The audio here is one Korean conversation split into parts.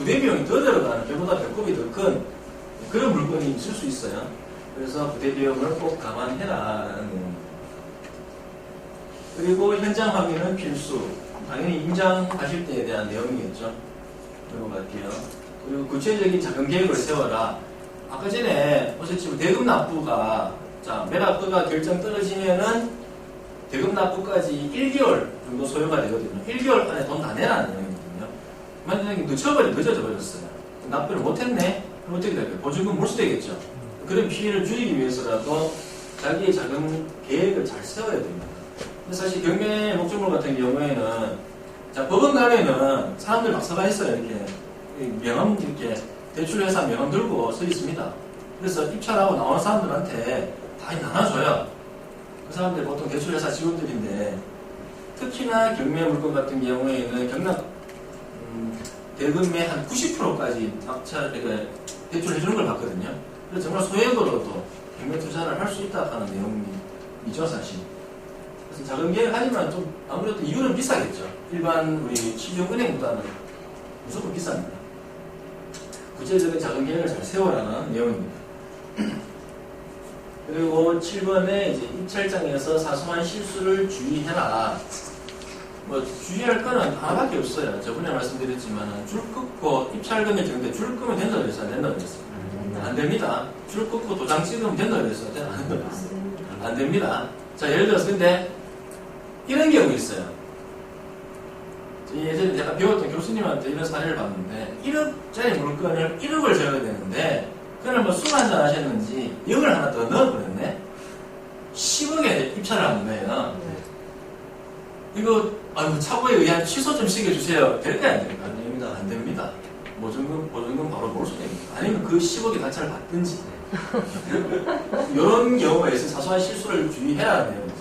부대 비용이 더 들어가는, 배보다 배꼽이 더 큰 그런 물건이 있을 수 있어요. 그래서 부대 비용을 꼭 감안해라라는 내용입니다. 그리고 현장 확인은 필수. 당연히 임장하실 때에 대한 내용이겠죠. 넘어갈게요. 그리고 구체적인 자금 계획을 세워라. 아까 전에 보셨지만 대금 납부가 자 매락가가 결정 떨어지면은 대금 납부까지 1개월 정도 소요가 되거든요. 1개월 안에 돈 다 내라는 내용이거든요. 만약에 늦어져 버렸어요. 납부를 못했네? 그럼 어떻게 될까요? 보증금 몰수되겠죠. 그런 피해를 줄이기 위해서라도 자기의 자금 계획을 잘 세워야 됩니다. 사실 경매 목적물 같은 경우에는 자 법원 가면은 사람들 막 서가 있어요. 이렇게 명함 이렇게 대출회사 명함 들고 서 있습니다. 그래서 입찰하고 나오는 사람들한테 다 나눠줘요. 그 사람들 보통 대출회사 직원들인데 특히나 경매 물건 같은 경우에는 경락 대금의 한 90%까지 대출해주는 걸 봤거든요. 그래서 정말 소액으로도 경매 투자를 할 수 있다 하는 내용이죠 사실. 그래서 자금 계획하지만 좀 아무래도 이율은 비싸겠죠. 일반 우리 시중은행보다는 무조건 비쌉니다. 구체적인 자금 계획을 잘 세워라는 내용입니다. 그리고 7번에 이제 입찰장에서 사소한 실수를 주의해라. 뭐 주의할 거는 하나밖에 없어요. 저번에 말씀드렸지만 줄 끊고 입찰금이 정돼 줄 끄면 된다고 그랬어요. 안 된다고 그랬어요. 안 됩니다. 줄 끊고 도장 찍으면 된다고 그랬어요. 안 된다고 그랬어요. 안 됩니다. 자 예를 들어서 근데 이런 경우 있어요. 예전에 제가 배웠던 교수님한테 이런 사례를 봤는데 1억짜리 물건을 1억을 줘야 되는데 그날 뭐 술 한잔 하셨는지 0을 하나 더 넣어버렸네. 10억에 입찰을 하는 거예요. 이거 차고에 의한 취소 좀 시켜주세요. 될까요? 안 될까요? 안 됩니다. 안 됩니다. 보증금 바로 몰수됩니다. 아니면 그 10억의 가차를 받든지 이런 경우가 있어서 사소한 실수를 주의해라는 내용이죠.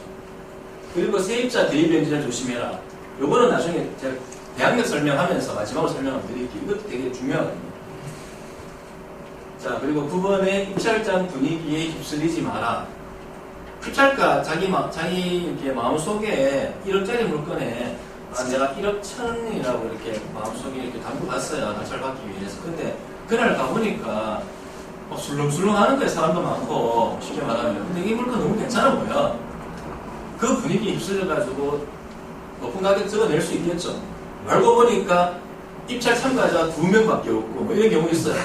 그리고 세입자 대입 변제를 조심해라. 요거는 나중에 제가 대항력 설명하면서 마지막으로 설명을 드릴게요. 이것도 되게 중요하거든요. 자, 그리고 9번에 입찰장 분위기에 휩쓸리지 마라. 입찰가 자기 이렇게 마음속에 1억짜리 물건에 내가 1억 1,000이라고 이렇게 마음속에 이렇게 담고 갔어요. 낙찰 받기 위해서. 근데 그날 가보니까 술렁술렁 하는 거예요. 사람도 많고 쉽게 말하면. 근데 이 물건 너무 괜찮아 보여. 그 분위기에 휩쓸려가지고 높은 가격 적어낼 수 있겠죠. 알고 보니까 입찰 참가자 2명밖에 없고 뭐 이런 경우 있어요.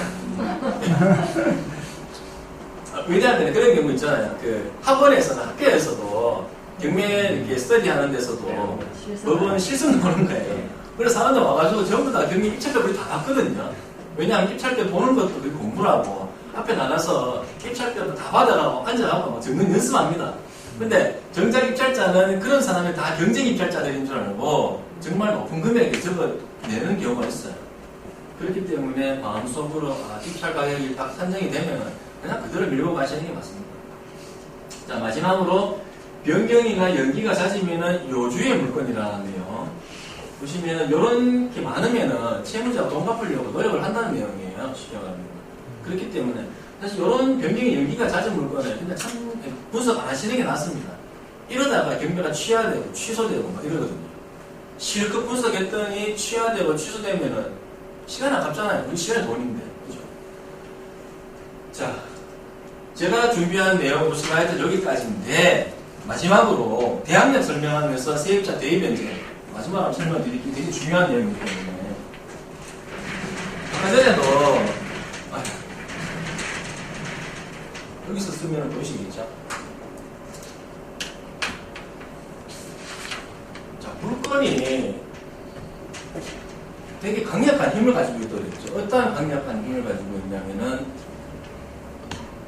왜냐하면 그런 경우 있잖아요. 그 학원에서나 학교에서도 경매 이렇게 스터디 하는 데서도 법원 실습 나오는 거예요. 그래서 사람들 와가지고 전부 다 경매 입찰때 우리 다 봤거든요. 왜냐하면 입찰 때 보는 것도 그렇게 공부라고 앞에 나가서 입찰 때도 다 받아가고 앉아가고 막 적는 연습합니다. 근데 정작 입찰자는 그런 사람이 다 경쟁 입찰자들인 줄 알고 정말 높은 금액에 적어내는 경우가 있어요. 그렇기 때문에 마음속으로 입찰 가격이 딱 산정이 되면 그냥 그대로 밀고 가시는 게 맞습니다. 자, 마지막으로 변경이나 연기가 잦으면 요주의 물건이라는데요. 보시면 이런 게 많으면 채무자가 돈 갚으려고 노력을 한다는 내용이에요. 쉽게 말하면. 그렇기 때문에 사실 이런 변경이 연기가 잦은 물건을 근데 참 분석 안 하시는 게 낫습니다. 이러다가 경매가 취하되고 취소되고 막 이러거든요. 실컷 분석했더니 취하되고 취소되면은 시간 아깝잖아요. 우리 시간이 돈인데. 그죠? 자, 제가 준비한 내용 슬라이드 여기까지인데 마지막으로 대항력 설명하면서 세입자 대입 변제 마지막으로 설명드리기 되게 중요한 내용이기 때문에 아까 전에도 여기서 쓰면 보이시겠죠? 자, 물건이 되게 강력한 힘을 가지고 있더랬죠. 어떠한 강력한 힘을 가지고 있냐면은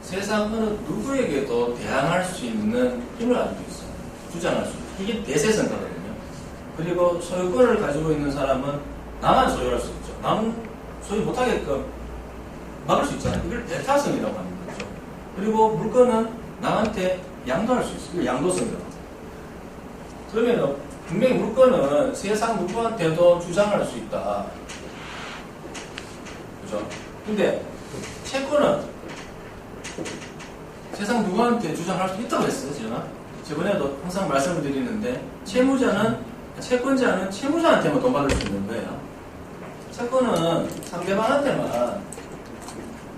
세상 어느 누구에게도 대항할 수 있는 힘을 가지고 있어요. 주장할 수 있어요. 이게 대세선거거든요. 그리고 소유권을 가지고 있는 사람은 나만 소유할 수 있죠. 남 소유 못하게끔 막을 수 있잖아요. 이걸 배타성이라고 하는 거죠. 그리고 물건은 남한테 양도할 수 있어요. 이걸 양도성이라고 합니다. 그러면 분명히 물건은 세상 누구한테도 주장할 수 있다. 그죠? 근데 채권은 세상 누구한테 주장할 수 있다고 했어요, 제가. 저번에도 항상 말씀을 드리는데 채권자는 채무자한테만 돈 받을 수 있는 거예요. 채권은 상대방한테만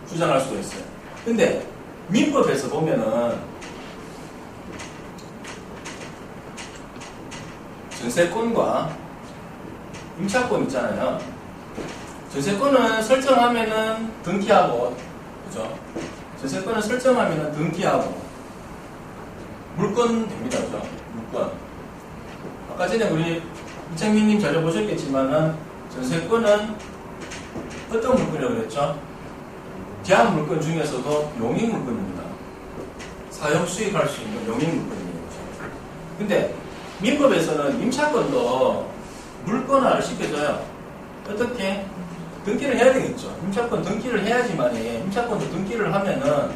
주장할 수가 있어요. 근데 민법에서 보면은 전세권과 임차권 있잖아요. 전세권은 설정하면은 등기하고, 그죠? 전세권은 설정하면은 등기하고 물권 됩니다, 그죠? 물권. 아까 전에 우리 이창민님 자료 보셨겠지만은 전세권은 어떤 물권이라고 그랬죠? 제한 물권 중에서도 용익 물권입니다. 사용 수익할 수 있는 용익 물권이에요. 근데 민법에서는 임차권도 물권화를 시켜줘요. 어떻게? 등기를 해야 되겠죠. 임차권 등기를 해야지만 임차권도 등기를 하면은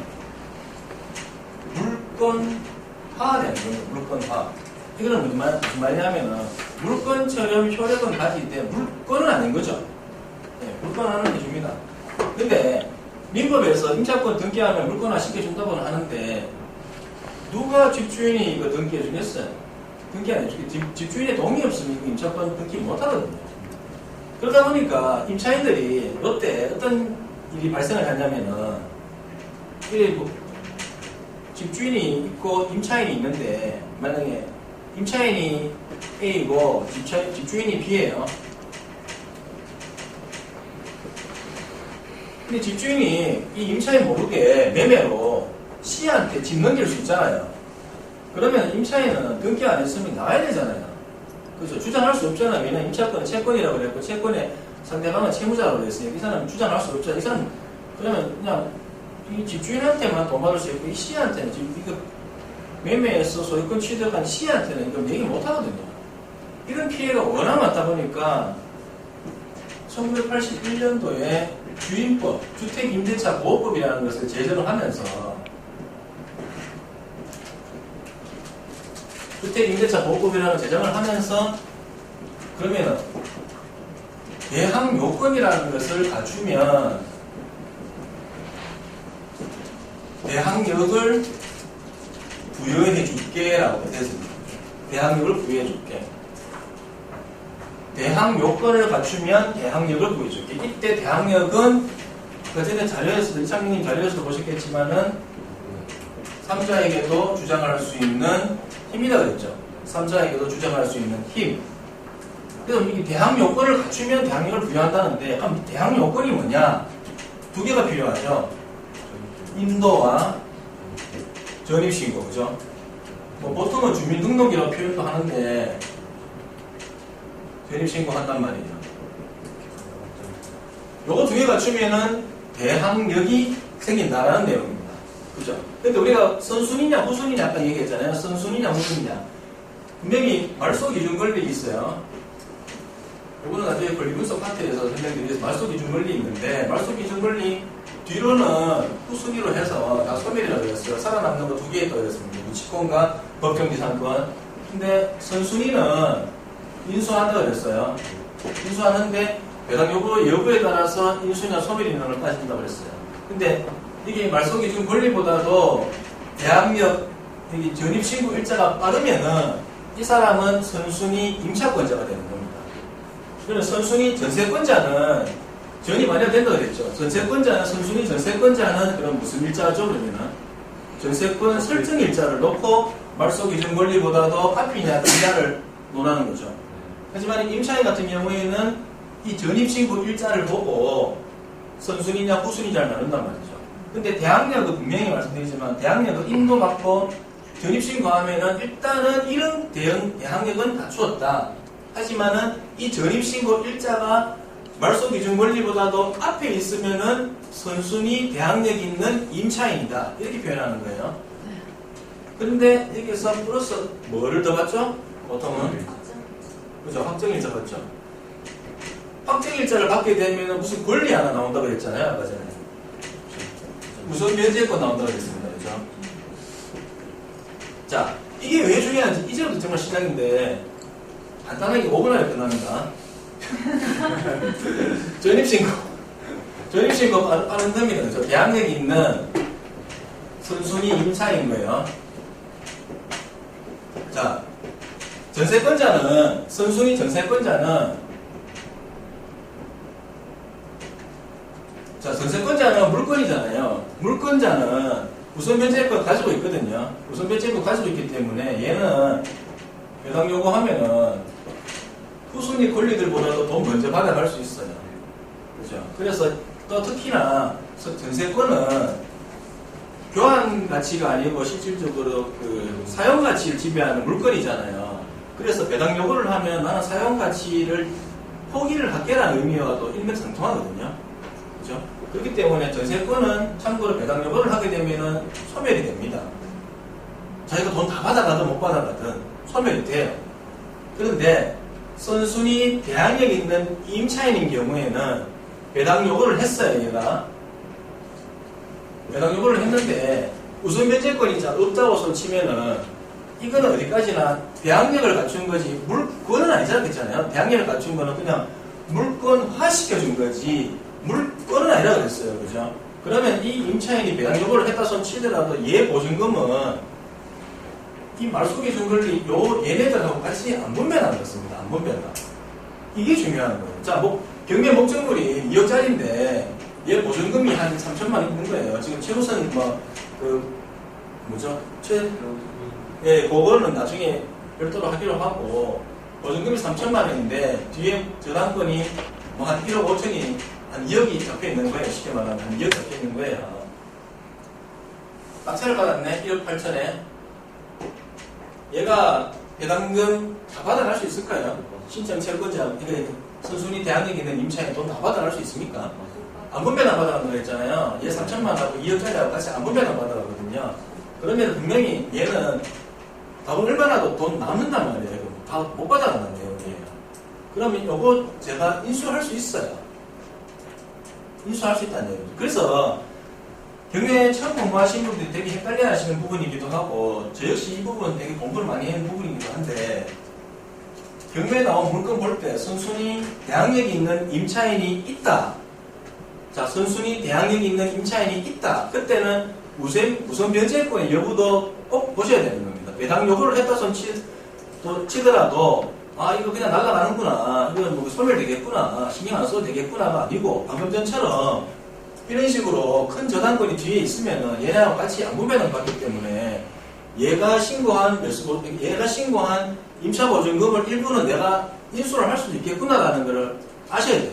물권화되는 거예요. 물권화. 이거는 무슨 말이냐면은 물권처럼 효력은 가지기 때문에 물권은 아닌 거죠. 네, 물권화는 해줍니다. 근데 민법에서 임차권 등기하면 물권화 시켜준다고는 하는데 누가 집주인이 이거 등기해 주겠어요? 등기 안 해주겠지. 집주인의 동의 없으면 이거 임차권 등기 못 하거든요. 그러다 보니까 임차인들이 롯데 어떤 일이 발생을 하냐면은 뭐 집주인이 있고 임차인이 있는데 만약에 임차인이 A이고 집주인이 B예요. 근데 집주인이 이 임차인 모르게 매매로 C한테 집 넘길 수 있잖아요. 그러면 임차인은 등기 안 했으면 나와야 되잖아요. 그죠? 주장할 수 없잖아요. 왜냐면 임차권은 채권이라고 그랬고 채권의 상대방은 채무자라고 그랬으니까 이 사람은 주장할 수 없잖아요. 이 사람은 그러면 그냥 이 집주인한테만 돈 받을 수 있고 이 C한테는 지금 이거 매매에서 소유권 취득한 C한테는 이거 얘기 못 하거든요. 이런 피해가 워낙 많다 보니까 1981년도에 주임법, 주택임대차 보호법이라는 것을 제정을 하면서 주택임대차 보호법이라는 걸 제정을 하면서 그러면은 대항 요건이라는 것을 갖추면 대항력을 부여해 줄게 라고 했습니다. 대항력을 부여해 줄게. 대항 요건을 갖추면 대항력을 부여해 줄게. 이때 대항력은 그 전에 자료에서도 이창민님 자료에서도 보셨겠지만은 3자에게도 주장할 수 있는 힘이라고 그랬죠. 3자에게도 주장할 수 있는 힘. 그래서 이 대항 요건을 갖추면 대항력을 부여한다는데 그럼 대항 요건이 뭐냐? 두 개가 필요하죠. 인도와 전입신고, 그죠? 뭐 보통은 주민등록이라고 표현도 하는데 전입신고 한단 말이에요. 요거 두 개 갖추면은 대항력이 생긴다라는 내용입니다. 그죠? 근데 우리가 선순위냐 후순위냐 아까 얘기했잖아요. 선순위냐 후순위냐. 분명히 말소 기준 권리 있어요. 요거는 나중에 권리분석 파트에서 설명드리겠습니다. 말소 기준 권리 있는데 말소 기준 권리 뒤로는 후순위로 해서 다 소멸이라고 했어요. 살아남는 거 두 개 더했습니다. 무치권과 법정지상권. 근데 선순위는 인수한다고 그랬어요. 인수하는데 배당 여부에 따라서 인수나 소멸인원을 따진다고 그랬어요. 근데 이게 말소기준 권리보다도 대항력, 전입신고 일자가 빠르면은 이 사람은 선순위 임차권자가 되는 겁니다. 그러면 선순위 전세권자는 전입 안 해도 된다고 그랬죠. 전세권자는 선순위 전세권자는 그럼 무슨 일자죠? 그러면은 전세권 설정 일자를 놓고 말소기준 권리보다도 앞이냐 뒤냐를 논하는 거죠. 하지만 임차인 같은 경우에는 이 전입신고 일자를 보고 선순위냐 후순위냐를 나눈단 말이죠. 근데 대항력은 분명히 말씀드리지만 대항력은 인도받고 전입신고하면은 일단은 이런 대항력은 갖추었다. 하지만은 이 전입신고 일자가 말소기준 권리보다도 앞에 있으면은 선순위 대항력이 있는 임차인이다. 이렇게 표현하는 거예요. 그런데 여기서 플러스 뭐를 더 받죠? 보통은 그죠? 확정일자 받죠. 확정일자를 받게 되면 무슨 권리 하나 나온다고 그랬잖아요. 아까 전에. 우선 면제권 나온다고 그랬습니다. 그죠? 자, 이게 왜 중요한지 이제부터 정말 시작인데 간단하게 5분 안에 끝납니다. 전입신고 빠른 덤이는 그죠? 대항력이 있는 선순위 임차인 거예요. 자, 전세권자는 선순위 전세권자는 자, 전세권자는 물권이잖아요. 물권자는 우선 변제권 가지고 있거든요. 우선 변제권 가지고 있기 때문에 얘는 배당 요구하면은 후순위 권리들보다도 돈 먼저 받아갈 수 있어요. 그죠? 그래서 또 특히나 전세권은 교환 가치가 아니고 실질적으로 그 사용 가치를 지배하는 물건이잖아요. 그래서 배당 요구를 하면 나는 사용 가치를 포기를 할게라는 의미와 또 일맥상통하거든요. 그죠? 그렇기 때문에 전세권은 참고로 배당 요구를 하게 되면은 소멸이 됩니다. 자기가 돈 다 받아가든 못 받아가든 소멸이 돼요. 그런데 선순위 대항력 있는 임차인인 경우에는 배당 요구를 했어요, 얘가. 배당 요구를 했는데 우선 변제권이 없다고 손치면은 이거는 어디까지나 대항력을 갖춘 거지 물권은 아니잖아, 그랬잖아요. 대항력을 갖춘 거는 그냥 물권화 시켜준 거지 물권은 아니라 그랬어요, 그죠? 그러면 이 임차인이 배당 요구를 했다 손치더라도 얘 보증금은 이 말소기 준권리 얘네들하고 같이 안 분배하는 것입니다. 안 분배가. 이게 중요한 거예요. 자, 경매 목적물이 2억짜리인데 얘 보증금이 한 3천만 원 있는 거예요. 지금 최우선 예, 그거는 나중에 별도로 하기로 하고 보증금이 3천만 원인데 뒤에 저당권이 한 1억 5천이 한 2억이 잡혀 있는 거예요. 쉽게 말하면 한 2억 잡혀 있는 거예요. 낙찰을 받았네. 1억 8천에. 얘가 배당금 다 받아갈 수 있을까요? 신청 채권자, 선순위 대항력 있는 임차인 돈 다 받아갈 수 있습니까? 안 분배나 받아간다고 했잖아요. 얘 3천만 하고 2억짜리하고 같이 안 분배나 받아가거든요. 그러면 분명히 얘는 답은 얼마나도 돈 남는단 말이에요. 다 못 받아가는 내용이에요. 그러면 요거 제가 인수할 수 있어요. 인수할 수 있다는 얘기죠. 그래서 경매 처음 공부하신 분들이 되게 헷갈려 하시는 부분이기도 하고 저 역시 이 부분 되게 공부를 많이 하는 부분이기도 한데 경매에 나온 물건 볼 때 선순위 대항력이 있는 임차인이 있다. 자, 선순위 대항력이 있는 임차인이 있다. 그때는 우선 변제권의 여부도 꼭 보셔야 되는 겁니다. 배당 요구를 했다 치더라도 아 이거 그냥 날아가는구나. 이건 뭐 소멸되겠구나. 신경 안 써도 되겠구나가 아니고 방금 전처럼 이런 식으로 큰 저당권이 뒤에 있으면은 얘네하고 같이 안 분배는 받기 때문에 얘가 신고한 임차보증금을 일부는 내가 인수를 할 수도 있겠구나라는 걸 아셔야 돼요.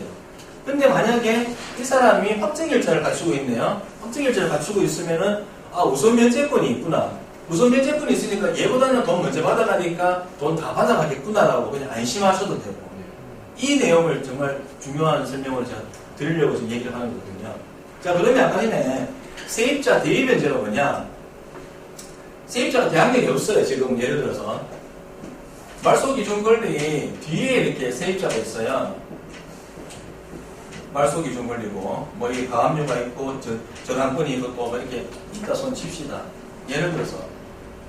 근데 만약에 이 사람이 확정일자를 갖추고 있네요. 확정일자를 갖추고 있으면은 아 우선 면제권이 있구나. 우선 면제권이 있으니까 얘보다는 돈 먼저 받아가니까 돈 다 받아가겠구나라고 그냥 안심하셔도 되고 이 내용을 정말 중요한 설명을 제가 드리려고 지금 얘기를 하는 거거든요. 자, 그러면 아까 전에 세입자 대위변제가 뭐냐? 세입자가 대항력이 없어요. 지금 예를 들어서 말소기준 권리 뒤에 이렇게 세입자가 있어요. 말소기준 권리고 뭐 이게 가압류가 있고 저당권이 있고 또 이렇게 있다 손 칩시다. 예를 들어서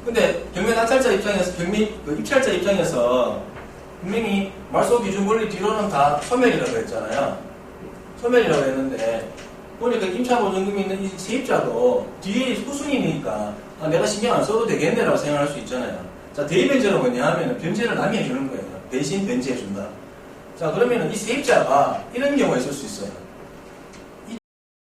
근데 경매 낙찰자 입장에서 입찰자 입장에서 분명히 말소기준 권리 뒤로는 다 소멸이라고 했잖아요. 소멸이라고 했는데 보니까 임차보증금이 있는 이 세입자도 뒤에 후순위니까 아, 내가 신경 안 써도 되겠네라고 생각할 수 있잖아요. 자, 대위변제는 뭐냐 하면 변제를 남이 해주는 거예요. 대신 변제해준다. 자, 그러면 이 세입자가 이런 경우가 있을 수 있어요.